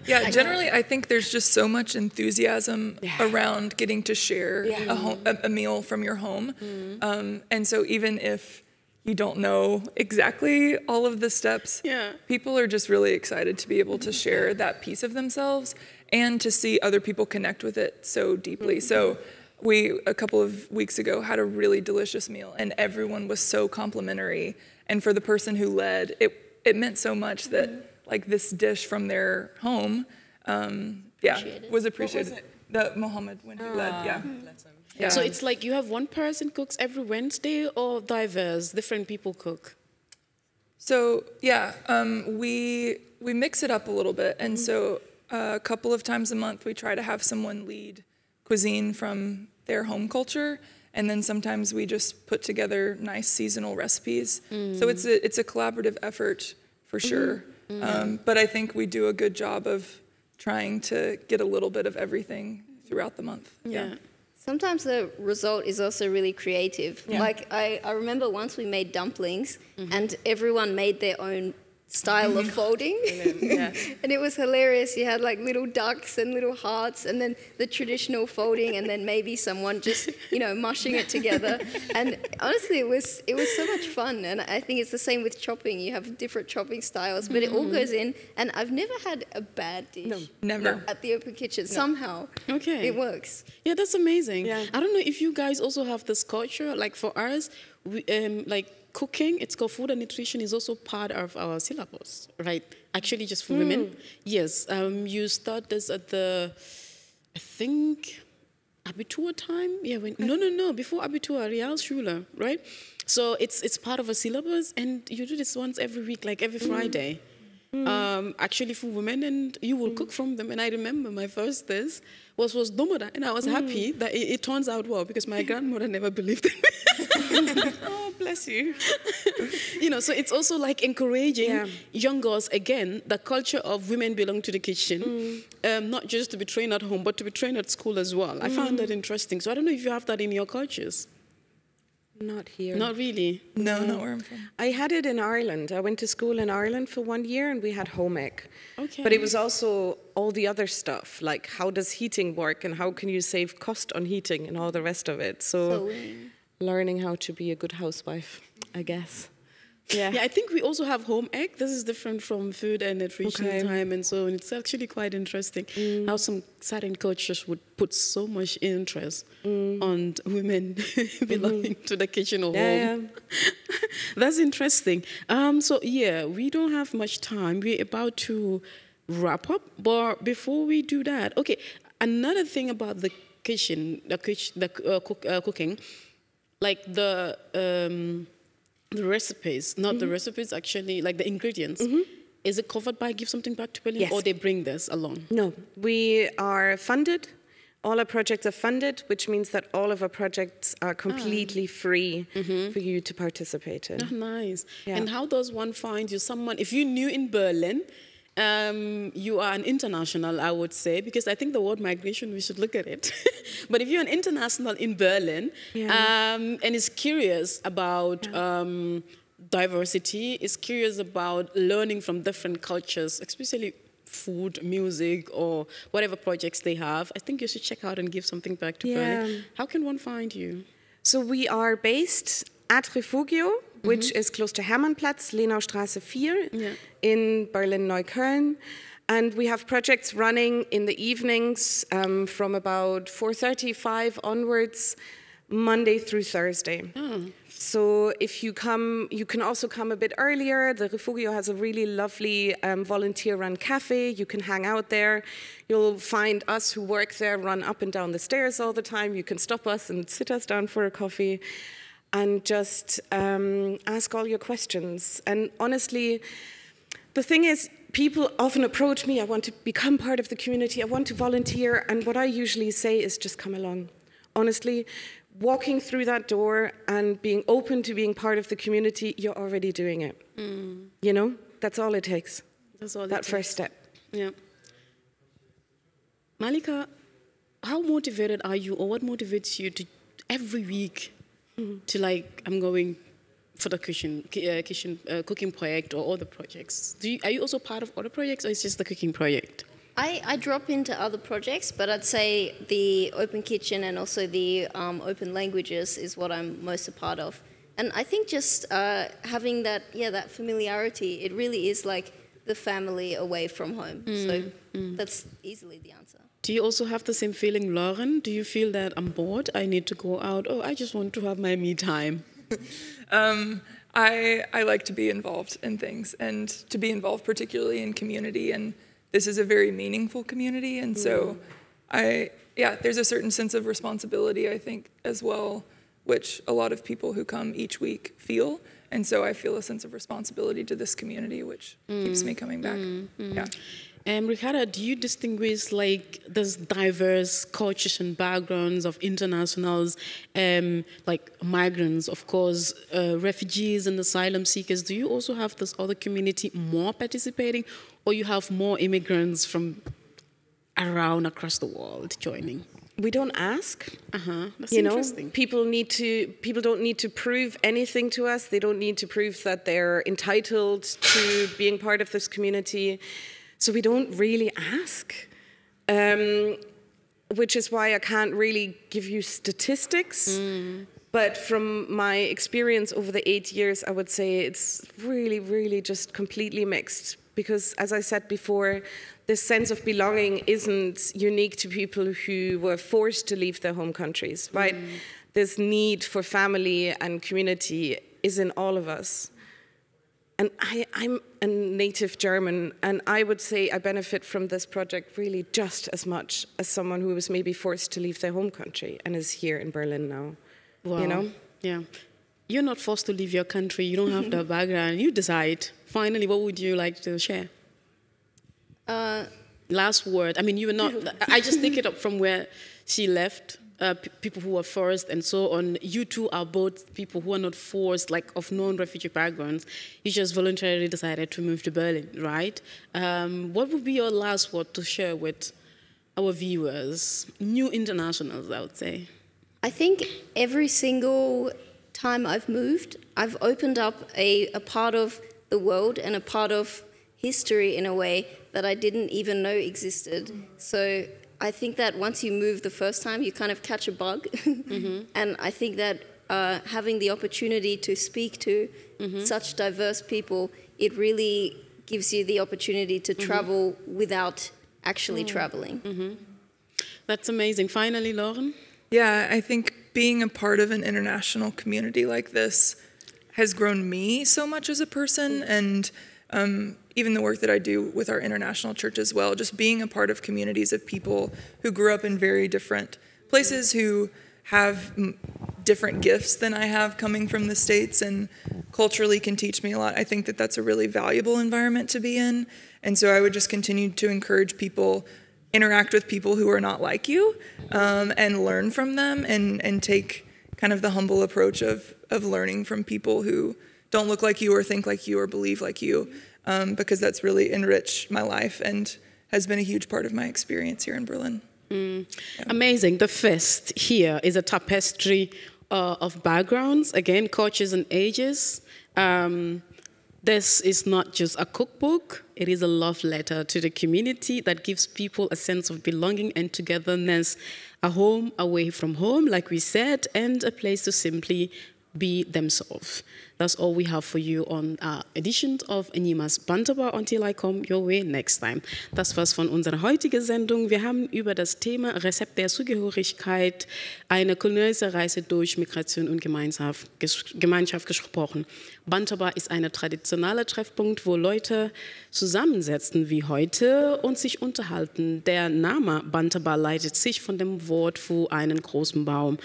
Speaker 4: Yeah, generally I think there's just so much enthusiasm around getting to share a meal from your home. And so even if you don't know exactly all of the steps, people are just really excited to be able to share that piece of themselves and to see other people connect with it so deeply. So we, a couple of weeks ago, had a really delicious meal and everyone was so complimentary. And for the person who led, it meant so much that like this dish from their home, was appreciated.
Speaker 2: What was it?
Speaker 4: The Mohammed, when he led,
Speaker 1: Yeah. So it's like you have one person cooks every Wednesday, or diverse, different people cook?
Speaker 4: So we mix it up a little bit, and so a couple of times a month we try to have someone lead cuisine from their home culture, and then sometimes we just put together nice seasonal recipes. So it's a collaborative effort for sure. But I think we do a good job of trying to get a little bit of everything throughout the month.
Speaker 3: sometimes the result is also really creative. Yeah. Like I remember once we made dumplings and everyone made their own style of folding. Yeah. And it was hilarious. You had like little ducks and little hearts and then the traditional folding and then maybe someone just, mushing it together. And honestly, it was so much fun. And I think it's the same with chopping. You have different chopping styles, but it all goes in. And I've never had a bad dish. No,
Speaker 4: never.
Speaker 3: At the Open Kitchen. No. Somehow.
Speaker 1: Okay.
Speaker 3: It works.
Speaker 1: Yeah, that's amazing. Yeah. I don't know if you guys also have this culture. Like for us, we, cooking, it's called food and nutrition, is also part of our syllabus, right? Actually, just for women. Yes, you start this at the, I think, Abitur time? Yeah, no, before Abitur, Realschule, right? So it's part of a syllabus, and you do this once every week, like every Friday. Actually for women, and you will cook from them. And I remember my first dish was domoda, and I was happy that it turns out well, because my grandmother never believed in me. Oh, bless you. So it's also like encouraging young girls, again, the culture of women belong to the kitchen, not just to be trained at home, but to be trained at school as well. I found that interesting. So I don't know if you have that in your cultures.
Speaker 2: Not here.
Speaker 1: Not really?
Speaker 4: No, not where I'm from.
Speaker 2: I had it in Ireland. I went to school in Ireland for 1 year and we had home ec.
Speaker 1: Okay.
Speaker 2: But it was also all the other stuff, like how does heating work and how can you save cost on heating and all the rest of it. So learning how to be a good housewife, I guess. Yeah,
Speaker 1: I think we also have home ec. This is different from food and nutrition time, and so it's actually quite interesting how some certain cultures would put so much interest on women belonging to the kitchen or home. That's interesting. So we don't have much time. We're about to wrap up, but before we do that, another thing about the kitchen, cooking, like the recipes, not the recipes, actually, like the ingredients. Is it covered by Give Something Back to Berlin, or they bring this along?
Speaker 2: No, we are funded. All our projects are funded, which means that all of our projects are completely free for you to participate in.
Speaker 1: Oh, nice. Yeah. And how does one find you? If you're new in Berlin, you are an international, I would say, because I think the word migration, we should look at it. But if you're an international in Berlin and is curious about diversity, is curious about learning from different cultures, especially food, music, or whatever projects they have, I think you should check out and Give Something Back to Berlin. How can one find you?
Speaker 2: So we are based at Refugio, which is close to Hermannplatz, Lenaustraße 4, in Berlin-Neukölln. And we have projects running in the evenings from about 4:35 onwards, Monday through Thursday. So if you come, you can also come a bit earlier. The Refugio has a really lovely volunteer-run cafe. You can hang out there. You'll find us who work there run up and down the stairs all the time. You can stop us and sit us down for a coffee and just ask all your questions. And honestly, the thing is, people often approach me, I want to become part of the community, I want to volunteer, and what I usually say is just come along. Honestly, walking through that door and being open to being part of the community, you're already doing it. That's all it takes.
Speaker 1: That's all
Speaker 2: that first step.
Speaker 1: Yeah. Malika, how motivated are you, or what motivates you to every week to I'm going for the cooking project or other projects? Are you also part of other projects, or is it just the cooking project?
Speaker 3: I drop into other projects, but I'd say the Open Kitchen and also the Open Languages is what I'm most a part of. And I think just having that familiarity, it really is like the family away from home. So that's easily the answer.
Speaker 1: Do you also have the same feeling, Lauren? Do you feel that I'm bored, I need to go out, or I just want to have my me time?
Speaker 4: I like to be involved in things, and to be involved particularly in community, and this is a very meaningful community, and so there's a certain sense of responsibility, I think, as well, which a lot of people who come each week feel, and so I feel a sense of responsibility to this community, which keeps me coming back.
Speaker 1: Ricardo, do you distinguish these diverse cultures and backgrounds of internationals, like migrants, of course, refugees and asylum seekers? Do you also have this other community more participating, or you have more immigrants from across the world joining?
Speaker 2: we don't ask.
Speaker 1: That's interesting.
Speaker 2: People don't need to prove anything to us. They don't need to prove that they're entitled to being part of this community. So we don't really ask, which is why I can't really give you statistics. But from my experience over the 8 years, I would say it's really, really just completely mixed. Because as I said before, this sense of belonging isn't unique to people who were forced to leave their home countries, right? This need for family and community is in all of us. And I'm a native German, and I would say I benefit from this project really just as much as someone who was maybe forced to leave their home country and is here in Berlin now.
Speaker 1: Wow. Yeah. You're not forced to leave your country. You don't have the background. You decide. Finally, what would you like to share? Last word. I mean, you were not. I just take it up from where she left. People who were forced and so on. You two are both people who are not forced, like of non-refugee backgrounds. You just voluntarily decided to move to Berlin, right? What would be your last word to share with our viewers, new internationals, I would say?
Speaker 3: I think every single time I've moved, I've opened up a part of the world and a part of history in a way that I didn't even know existed. So I think that once you move the first time, you kind of catch a bug. And I think that having the opportunity to speak to such diverse people, it really gives you the opportunity to travel without actually traveling.
Speaker 1: That's amazing. Finally, Lauren?
Speaker 4: Yeah, I think being a part of an international community like this has grown me so much as a person, and even the work that I do with our international church as well, just being a part of communities of people who grew up in very different places, who have different gifts than I have coming from the States and culturally can teach me a lot. I think that that's a really valuable environment to be in. And so I would just continue to encourage people, interact with people who are not like you, and learn from them, and take kind of the humble approach of learning from people who don't look like you or think like you or believe like you, because that's really enriched my life and has been a huge part of my experience here in Berlin.
Speaker 1: Yeah. Amazing. The feast here is a tapestry of backgrounds, again, cultures and ages. This is not just a cookbook, it is a love letter to the community that gives people a sense of belonging and togetherness, a home away from home, like we said, and a place to simply be themselves. That's all we have for you on our edition of Nyimas Banterbar until I come your way next time. Das war's von unserer heutigen Sendung. Wir haben über das Thema Rezepte der Zugehörigkeit, eine kulinarische Reise durch Migration und Gemeinschaft gesprochen. Banterbar ist ein traditioneller Treffpunkt, wo Leute zusammensetzen wie heute und sich unterhalten. Der Name Banterbar leitet sich von dem Wort für einen großen Baum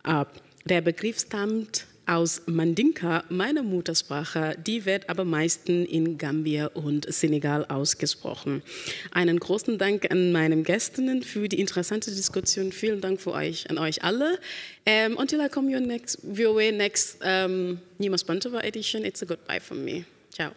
Speaker 1: ab. Der Begriff stammt aus Mandinka, meiner Muttersprache, die wird aber meistens in Gambia und Senegal ausgesprochen. Einen großen Dank an meinen Gästen für die interessante Diskussion. Vielen Dank für euch, an euch alle. Until I come your way next Nyimas Banterbar edition, it's a goodbye from me. Ciao.